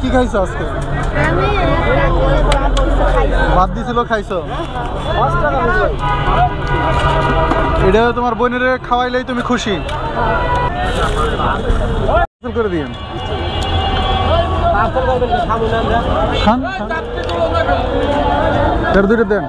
কি খাইছো আজকে? ভাত দিছিল খাইছো? এটা তোমার বোনের খাওয়াইলেই তুমি খুশি? করে দিন খান দুটো দেন।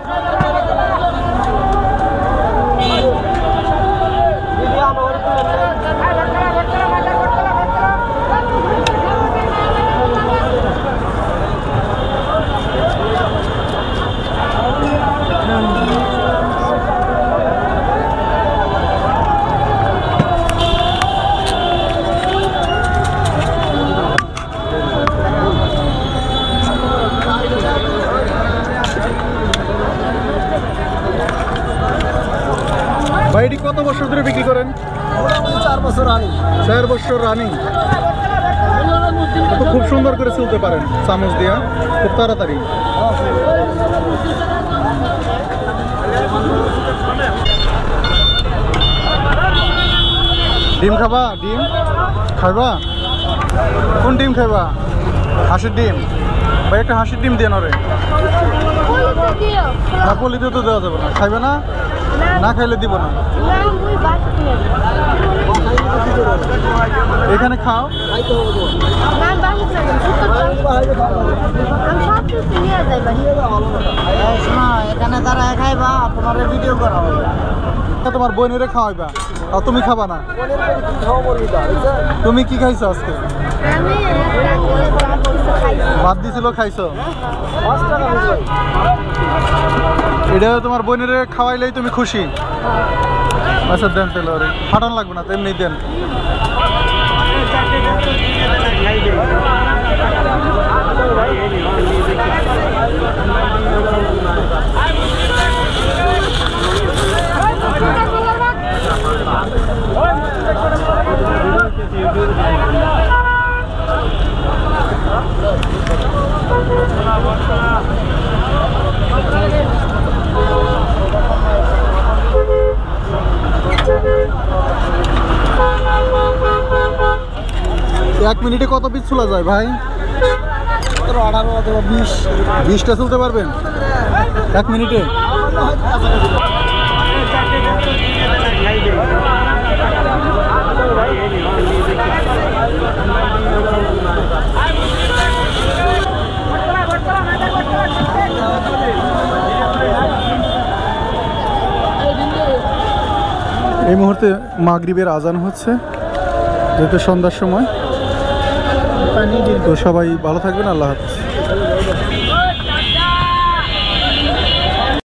ভাই এটি কত বছর ধরে বিক্রি করেন? 4 বছর রানিং। 4 বছর রানিং। তো খুব সুন্দর করে চলতে পারেন চামচ দিয়া, খুব তাড়াতাড়ি। ডিম খাবা? ডিম খাইবা? কোন ডিম খাইবা? হাঁসের ডিম? ভাই একটা হাঁসের ডিম দিয়ে নরে। না পলিতে তো দেওয়া যাবে না। খাইবে না? না খাইলে দিব না। এখানে খাও। এখানে তারা খাইবা, তোমার ভিডিও করা হবে। তোমার বোনের খাওয়াইবা আর তুমি খাবা না? তুমি কি খাইছো আজকে? ভাত দিছিল খাইছো? এটা তোমার বোনের খাওয়াইলেই তুমি খুশি? আচ্ছা দেন তাহলে, ওরে ফাটান লাগবে না, তেমনি দেন। এক মিনিটে কত পিস ছোলা যায় ভাই? 18 অথবা 20টা চলতে পারবেন 1 মিনিটে? এই মুহূর্তে মাগরিবের আজান হচ্ছে, যেহেতু সন্ধ্যার সময়। তো সবাই ভালো থাকবেন, আল্লাহ হাফেজ।